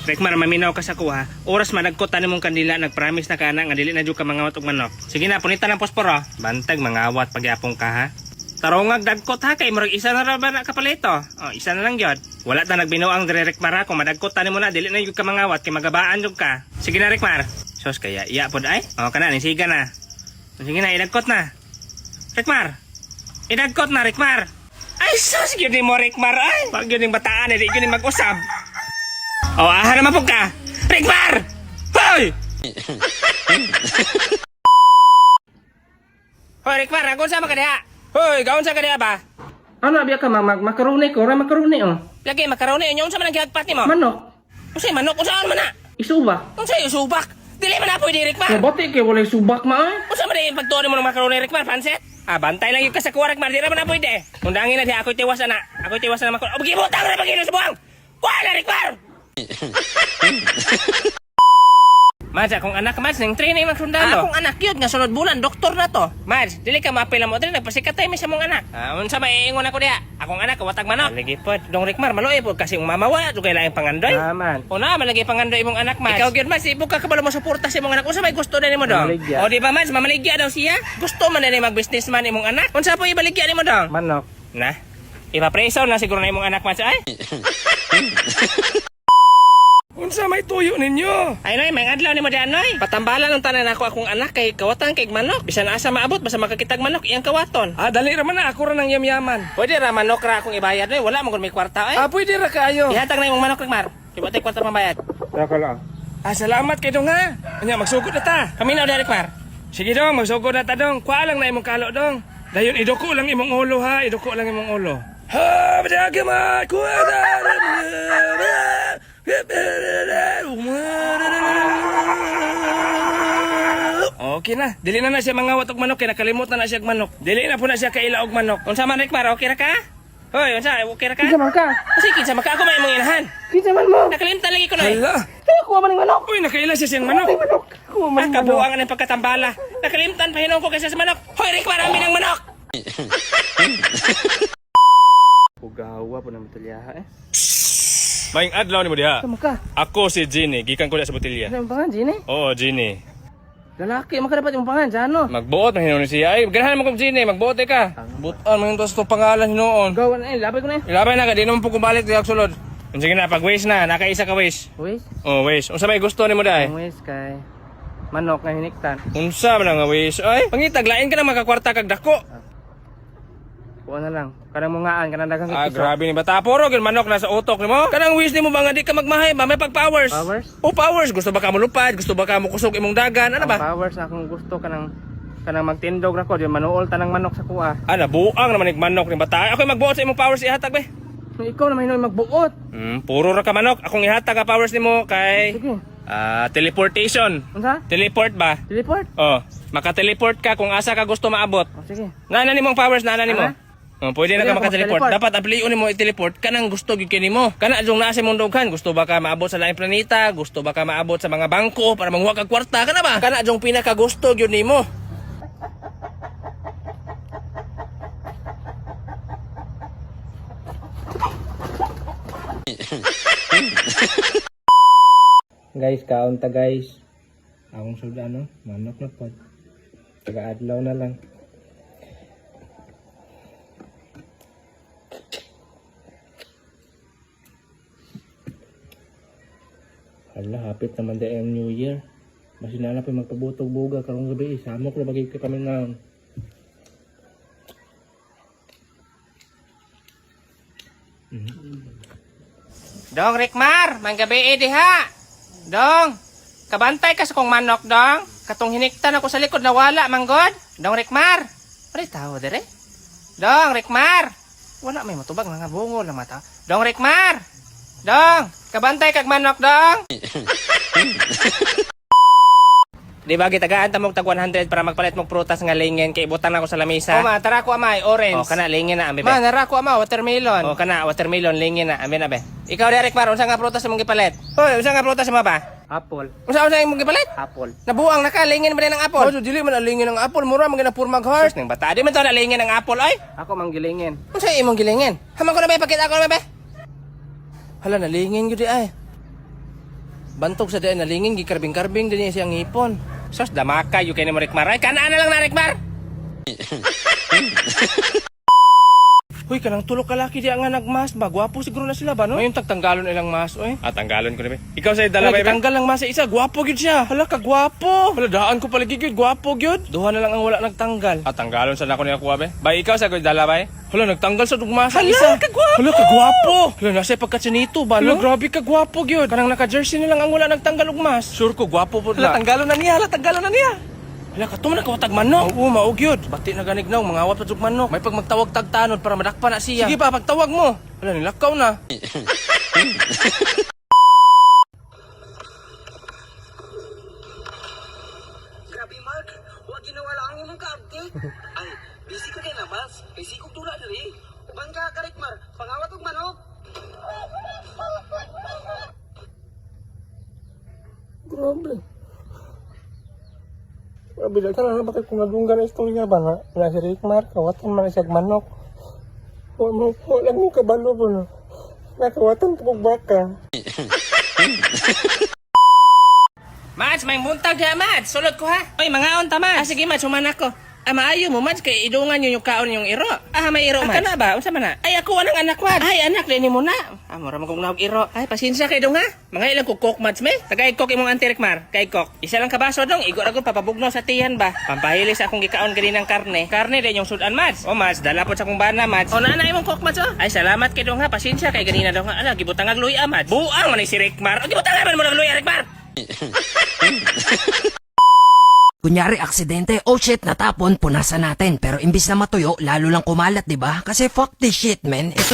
Rekmar, maminaw ka sa kuha. Oras managkot mong kandila, nagpromise na ka na nga dili na jud ka mangawat og manok. Sige na, punitan ang posporo. Bantag mangawat pagyapong ka ha. Tarongag dagkot ha kay murag isa na ra ba na kapalito. Oh, isa na lang gyud. Wala ta nagbinuang dire Rekmar ha, kung madagkot mo na dili na jud ka mangawat kay magabaan jud ka. Sige na Rekmar. Sos kaya iya pod ay. Oh, kana ni siga na. Sige na, idagkot na. Rekmar. Idagkot na Rekmar. Ay sos gyud mo Rekmar ay. Pag gyud ning bataan di gyud mag-usab. Oh, aha naman po ka! Rekmar! Hoy! Hoy, Rekmar, nagun sa ka diha? Hoy, gaon sa ka diha ba? Ano, biya ka, makaroni ko, makaroni oh. Lagi, makaroni, yun sa manang gihagpat ni mo? Manok. Unsay manok? Unsaan man na? Isubak. Unsay isubak? Dili man na po di, Rekmar. Mabuti kay walay subak ma ay. Unsa man yung pagtuon mo ng makaroni, Rekmar, pansit? Ah, bantay lang yung kasakuha, Rekmar, di naman na po di. Undangin na diha, ako'y tiwasan na. Ako'y tiwasan na makaroni. O, bugibutang na pag-inos buwang! Wala, Rekmar! Mads, akong anak, Mads, nang train na yung sundalo. Akong anak yun, nga sunod bulan, doktor na to. Mads, dili ka mapila mo, dili nagpasikatay mi sa mong anak. Unsa maiingon ako diha? Akong anak, watag manok. Lagi po, dong Rekmar, maluoy po, kasi mamawa, dugay lang pangandoy. Aman. O na, malagi pangandoy imong anak, Mads. Ikaw gyud Mads, ibog ka kabalo mo suporta sa imong anak. Unsa may gusto na nimo dong? O di ba Mads, mamaligya daw siya? Gusto man na ni mag-businessman imong anak. Unsa po ibaligya nimo dong? Manok. Na? Ipapreso na siguro na imong anak, Mads, ay? Unsa may tuyo ninyo? Ay noy, may adlaw ni mo diyan noy. Patambalan ng tanan ako akong anak kay kawatan kay manok. Bisan asa maabot basta makakitag manok iyang kawaton. Ah, dali ra man na ako ra nang yamyaman. Pwede ra manok ra akong ibayad noy, wala mo kun may kwarta ay. Ah, pwede ra kaayo. Ihatag na imong manok Rekmar. Ibutay kwarta mabayad. Saka lang. Ah, salamat kay dong ha. Anya magsugod na ta. Kami na di Rekmar. Sige dong, magsugod na ta dong. Kuha lang na imong kalo dong. Dayon idoko lang imong ulo ha, idoko lang imong ulo. Ha, bidagi ma, kuha na. Okay na, dili na siya mangawat og manok kay nakalimutan na siya og manok. Dili na po na siya kaila og manok. Unsa man Rekmar, okay ra ka? Hoy, unsa, okay ra ka? Kinsa man ka? Kasi kinsa man ka, ako may imong inahan. Kinsa man mo? Nakalimutan lagi ko na. Hala. Kaya kuha man ng manok. Uy, nakaila siya siyang manok. Kuha man ng manok. Kabuangan ang pagkatambala. Nakalimutan pa hinong ko kaysa sa manok. Hoy, Rekmar, amin ang manok. Pugawa po ng botelyaha eh. Maing adlaw ni mo diha. Sama ka? Ako si Ginny, gikan ko diha sa botelya. Ano pangan Ginny? Oo, Ginny. Lalaki, makadapat yung pangan sa ano? Magbuot na hinuon siya. Ay, ganahan mo kong Ginny, magbuot ka. Buton, mga tos itong pangalan hinuon. Gawan na, ilabay ko na. Ilabay na ka, di naman po kumbalik diha sulod. Sige na, pag-waste na, nakaisa ka waste. Waste? Oo, waste. Unsa may gusto ni mo dahi? Ang waste kay manok nga hiniktan. Unsa man nga waste? Ay, pangitag, lain ka na makakwarta kag dako. Kuha na lang. Kanang mungaan, kanang dagang kikiso. Ah, grabe ni bata. Puro, yung manok nasa utok ni mo. Kanang wish ni mo ba nga di ka magmahay ba? May pag-powers. Powers? O powers. Gusto ba ka mulupad? Gusto ba ka mukusog imong dagan? Ano ba? Powers akong gusto kanang magtindog na ko. Yung manuol tanang manok sa kuha. Ah, nabuang naman yung manok ni bata. Ako'y magbuot sa imong powers ihatag be. Ikaw naman yung magbuot. Puro ra ka manok. Akong ihatag ang powers ni mo kay... Sige. Teleportation. Unsa? Teleport ba? Teleport? Oh, maka-teleport ka kung asa ka gusto maabot. Oh, sige. Nana nimong powers, nana nimo. Pwede na ka maka-teleport. Dapat ang piliun mo i-teleport kanang gusto gyud kini mo. Kana adtong naa sa imong dughan, gusto ba ka maabot sa laing planeta, gusto ba ka maabot sa mga bangko para manguha kag kwarta kana ba? Kana adtong pinaka gusto gyud nimo. Guys, kaon ta guys. Akong suda no, manok na pod. Taga-adlaw na lang. Hala, hapit naman dahil ang New Year. Mas sinanap yung magpabutog buga karong gabi. Samok na bagay ka kami ngayon. Dong, Rekmar! Mang gabi diha! Dong! Kabantay ka sa kong manok, Dong! Katong hiniktan ako sa likod na wala, manggod! Dong, Rekmar! Pari tao, dire? Dong, Rekmar! Wala may matubag, mga bungol na mata. Dong, Rekmar! Dong! Kabantay kag manok, Dong! Di ba gitagaan ta mong tag 100 para magpalit mong prutas nga lingin kay ibutang ako sa lamesa. O ma, tara ko amay, orange. O kana lingin na ambe. Ma, nara ko ama watermelon. O kana watermelon lingin na ambe na be. Ikaw di Rekmar, unsa nga prutas imong gipalit? Hoy, unsa nga prutas mo ba? Apple. Unsa imong gipalit? Apple. Nabuang na ka lingin ba ng apple? O dili man lingin ng apple, mura man gina purmag heart. Ning bata, di man to na lingin ng apple ay. Ako mang gilingin. Unsa imong gilingin? Haman ko na ba pakita ko na ba? Hala, nalingin gyud di ay. Bantog sa daan nalingin, gikarbing-karbing din niya siyang ngipon. Sos, damaka, yung kaya ni mo Rikmar. Ay, kanaan na lang na Rikmar! Hoy, kanang tulok kalaki di nga nagmas. Bagwapo siguro na sila ba, no? Ngayon tagtanggalon ilang mas, oy. Tanggalon ko na ba? Ikaw sa'yo dala ba? Tanggal lang mas sa isa. Gwapo gyud siya. Hala, kagwapo. Hala, daan ko palagi gyud. Gwapo gyud. Duha na lang ang wala nagtanggal. Tanggalon sa nako niya kuha ba? Ba, ikaw sa dala ba? Hala, nagtanggal sa dugmasa Hala, isa. kagwapo! Hala, kagwapo. Hala, nasa pagkatsinito ba, Hala, no? Grabe kagwapo gyud. Kanang naka-jersey na lang ang wala nagtanggal og mas. Sure ko, gwapo po na. tanggalon na niya, tanggalon na niya. Hala, katuman na kawatag manok. Oo, maog yun. Bati na ganignaw, mga awat pa manok. May pag magtawag tagtanod para madakpa na siya. Sige pa, pagtawag mo. Hala, nilakaw na. Grabe, Mark. Huwag ginawala ang imong ka-update. Ay, busy ko kay Nabas. Busy ko tula dali. Uban ka, Karikmar. Pangawat og manok. Grabe. Grabe, daghan na bakit kung nadunggan na istorya ba na? Wala si Rikmar, kawatan man siya manok. Wala mo kabalo po no. Nakawatan po baka. Mads, may muntag ya, Mads. Sulod ko ha. Oy, mga on ta, Mads. Sige, Mads, sumanak ko. Maayo mo, Mads, kay idungan nyo yung kaon yung iro. May iro, Mads. Ka na ba? Unsa man na? Ay, ako anang anak, Mads. Ay, anak, dini mo na. Mura mo kong nahog iro. Ay, pasensya kay dong ha. Mga ilang kukok, Mads, me. Tagay-kok imong anti-Rikmar. Kay-kok. Isa lang kabaso dong. Igor-agor papabugno sa tiyan ba. Pampahilis akong gikaon ganinang karne. Karne din yung sudan, Mads. O, Mads, dala po sa kong bana, Mads. O, nanay mong kok, Mads, o. Ay, salamat kay dong ha. Pasensya kay ganina dong ha. Ala, gibutang agluya, Mads. Buang man si Rikmar. O, gibutang man mo agluya, Rikmar. Kunyari aksidente, oh shit, natapon, punasan natin. Pero imbis na matuyo, lalo lang kumalat, di ba? Kasi fuck this shit, man. Ito...